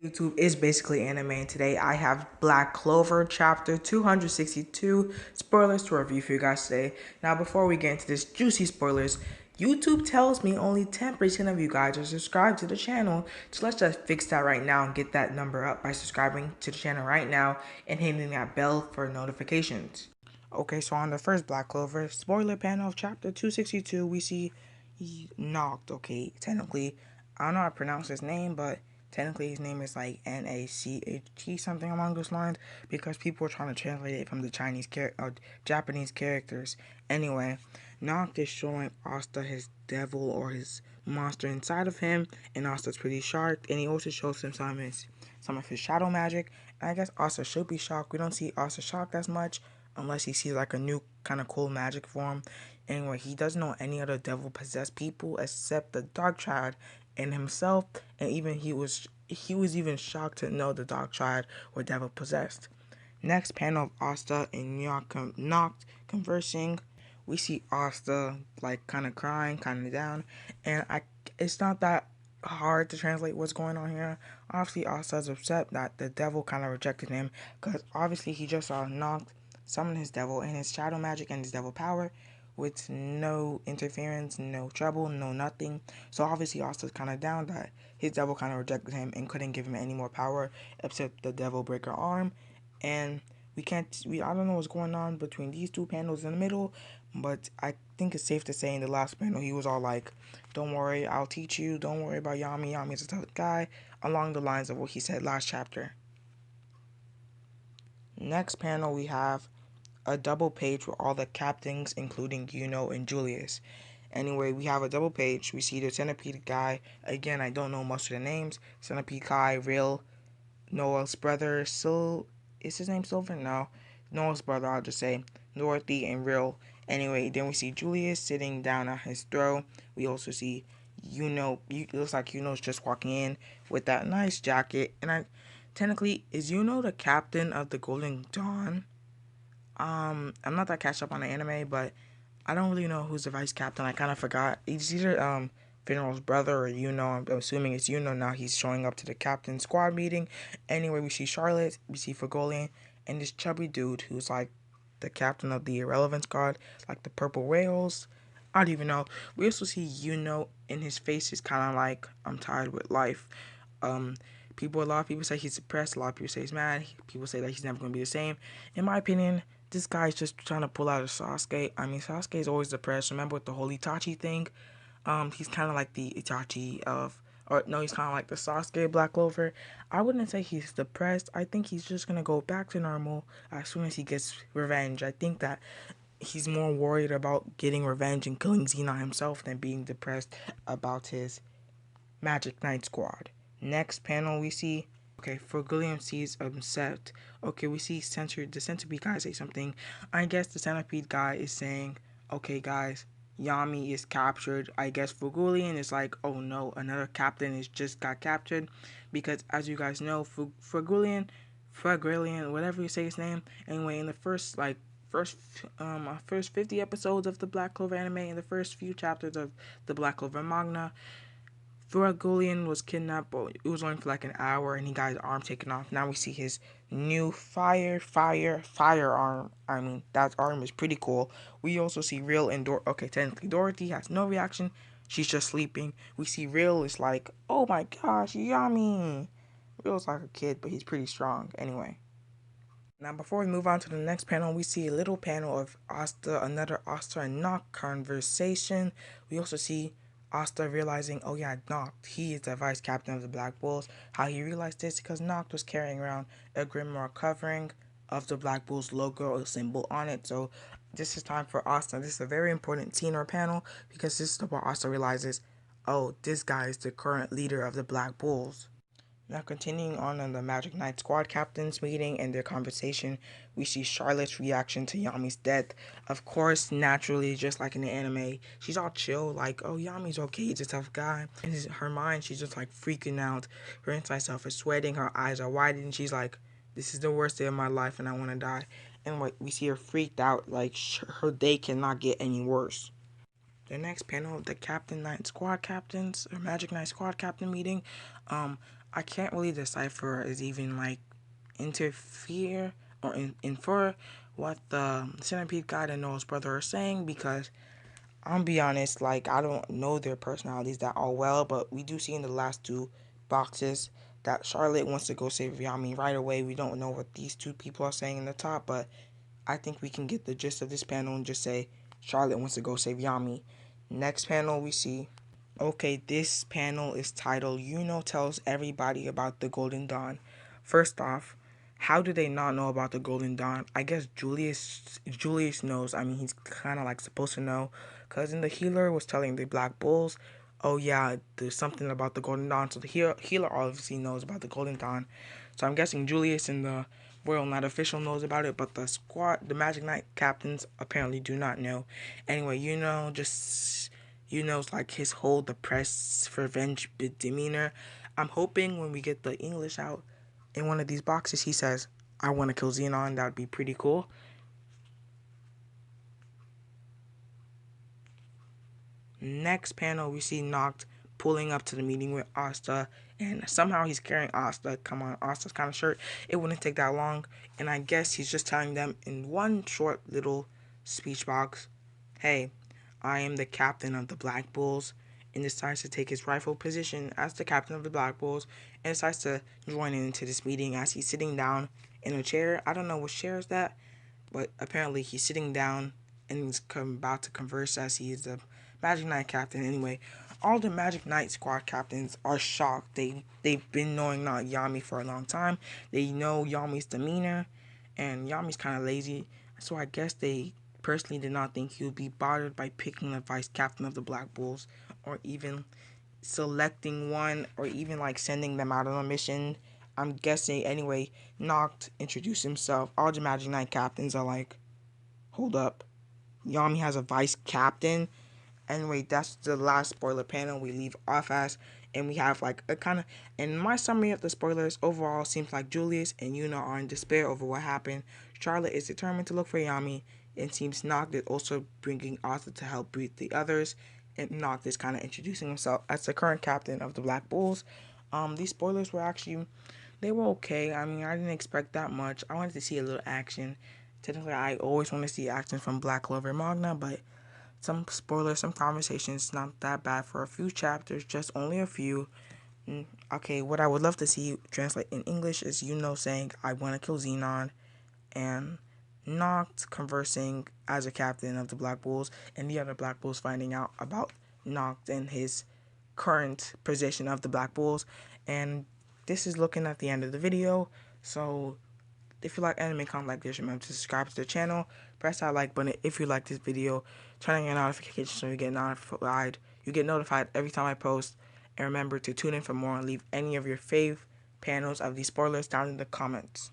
YouTube is basically anime, and today I have Black Clover chapter 262 spoilers to review for you guys today. Now, before we get into this juicy spoilers, YouTube tells me only 10% of you guys are subscribed to the channel, so let's just fix that right now and get that number up by subscribing to the channel right now and hitting that bell for notifications. Okay, so on the first Black Clover spoiler panel of chapter 262, we see Nacht. Okay, technically, I don't know how to pronounce his name, but technically his name is like Nacht, something along those lines, because people are trying to translate it from the Japanese characters. Anyway, Nacht is showing Asta his devil or his monster inside of him, and Asta's pretty shocked, and he also shows him some of his shadow magic. And I guess Asta should be shocked. We don't see Asta shocked as much unless he sees like a new kind of cool magic form. Anyway, he doesn't know any other devil possessed people except the Dark Triad and himself, and even he was even shocked to know the Dark Triad were devil possessed. Next panel of Asta and Nacht conversing. We see Asta like kind of crying, kind of down, and it's not that hard to translate what's going on here. Obviously, Asta's upset that the devil kind of rejected him because obviously he just saw Nacht summon his devil and his shadow magic and his devil power with no interference, no trouble, no nothing. So obviously Asta's kind of down that his devil kind of rejected him and couldn't give him any more power except the devil breaker arm. And I don't know what's going on between these two panels in the middle, but I think it's safe to say in the last panel he was all like, don't worry, I'll teach you, don't worry about Yami, Yami's a tough guy, along the lines of what he said last chapter. Next panel we have a double page with all the captains, including Yuno and Julius. Anyway, we have a double page. We see the Centipede guy. Again, I don't know most of the names. Centipede guy, Real, Noah's brother, is his name Silver? No. Noah's brother, I'll just say. Dorothy and Real. Anyway, then we see Julius sitting down at his throne. We also see it looks like Yuno's just walking in with that nice jacket. And technically, is Yuno the captain of the Golden Dawn? I'm not that catch up on the anime, but I don't really know who's the vice captain. I kind of forgot. It's either Finral's brother or Yuno. I'm assuming it's Yuno now. He's showing up to the captain squad meeting. Anyway, we see Charlotte, we see Fergolian, and this chubby dude who's like the captain of the Irrelevant Squad, like the Purple Whales. I don't even know. We also see Yuno, and his face is kind of like, I'm tired with life. Um, a lot of people say he's depressed. A lot of people say he's mad. People say that he's never going to be the same. In my opinion, this guy's just trying to pull out a Sasuke. I mean, Sasuke is always depressed. Remember with the whole Itachi thing? He's kind of like the Itachi of, or no, he's kind of like the Sasuke Black Clover. I wouldn't say he's depressed. I think he's just gonna go back to normal as soon as he gets revenge. I think that he's more worried about getting revenge and killing Xena himself than being depressed about his Magic Knight squad. Next panel we see, okay, for Gilliam sees set. Okay, we see the centipede guy say something. I guess the centipede guy is saying, okay guys, Yami is captured. I guess Fugulian is like, oh no, another captain is just got captured. Because as you guys know, Fugulian, whatever you say his name. Anyway, in the first 50 episodes of the Black Clover anime, in the first few chapters of the Black Clover manga, Fergolian was kidnapped, but it was only for like an hour, and he got his arm taken off. Now we see his new firearm. I mean, that arm is pretty cool. We also see Real and okay, technically Dorothy has no reaction. She's just sleeping. We see Real is like, oh my gosh, Yummy. Real's like a kid, but he's pretty strong. Anyway. Now, before we move on to the next panel, we see a little panel of another Asta and Nacht conversation. We also see Asta realizing, oh yeah, Nacht, he is the vice captain of the Black Bulls. How he realized this because Nacht was carrying around a grimoire covering of the Black Bulls logo or symbol on it. So this is time for Asta. This is a very important scene or panel because this is where Asta realizes, oh, this guy is the current leader of the Black Bulls. Now continuing on the Magic Knight squad captains meeting and their conversation, we see Charlotte's reaction to Yami's death. Of course, naturally, just like in the anime, she's all chill, like, oh, Yami's okay, he's a tough guy. In her mind, she's just like freaking out. Her inside self is sweating, her eyes are widened, she's like, this is the worst day of my life and I want to die. And we see her freaked out, like her day cannot get any worse. The next panel of the Captain Knight squad captains or Magic Knight squad captain meeting, I can't really decipher is even like interfere or infer what the centipede guy and Noah's brother are saying, because I'll be honest, like I don't know their personalities that all well, but we do see in the last two boxes that Charlotte wants to go save Yami right away. We don't know what these two people are saying in the top, but I think we can get the gist of this panel and just say Charlotte wants to go save Yami. Next panel we see. Okay, this panel is titled Yuno tells everybody about the Golden Dawn. First off, how do they not know about the Golden Dawn? I guess Julius knows. I mean, he's kind of like supposed to know, cause in the healer was telling the Black Bulls, "Oh yeah, there's something about the Golden Dawn." So the healer obviously knows about the Golden Dawn. So I'm guessing Julius and the Royal Knight official knows about it, but the Magic Knight captains apparently do not know. Anyway, knows like his whole depressed revenge demeanor. I'm hoping when we get the English out in one of these boxes, he says, "I want to kill Xenon." That would be pretty cool. Next panel, we see Nacht pulling up to the meeting with Asta, and somehow he's carrying Asta. Come on, Asta's kind of short. It wouldn't take that long, and I guess he's just telling them in one short little speech box, "Hey, I am the captain of the Black Bulls," and decides to take his rightful position as the captain of the Black Bulls, and decides to join into this meeting as he's sitting down in a chair. I don't know which chair is that, but apparently he's sitting down and he's about to converse as he is the Magic Knight captain. Anyway, all the Magic Knight squad captains are shocked. They've been knowing not Yami for a long time. They know Yami's demeanor, and Yami's kind of lazy. So I guess they personally did not think he would be bothered by picking the vice captain of the Black Bulls, or even selecting one, or even like sending them out on a mission. I'm guessing anyway. Noct introduced himself. All the Magic Knight captains are like, "Hold up, Yami has a vice captain." Anyway, that's the last spoiler panel we leave off as, and we have like a kind of, in my summary of the spoilers, overall seems like Julius and Yuna are in despair over what happened. Charlotte is determined to look for Yami, and seems Noct is also bringing Arthur to help breed the others, and Noct is kind of introducing himself as the current captain of the Black Bulls. These spoilers were actually, they were okay. I mean, I didn't expect that much. I wanted to see a little action. Technically, I always want to see action from Black Clover Manga, but some spoilers, some conversations, not that bad for a few chapters, just only a few. Okay, what I would love to see translate in English is saying, "I want to kill Xenon," and Noct conversing as a captain of the Black Bulls, and the other Black Bulls finding out about Noct and his current position of the Black Bulls. And this is looking at the end of the video, so if you like anime content like this, remember to subscribe to the channel, press that like button if you like this video, turn on your notifications so you get notified. You get notified every time I post, and remember to tune in for more and leave any of your fave panels of these spoilers down in the comments.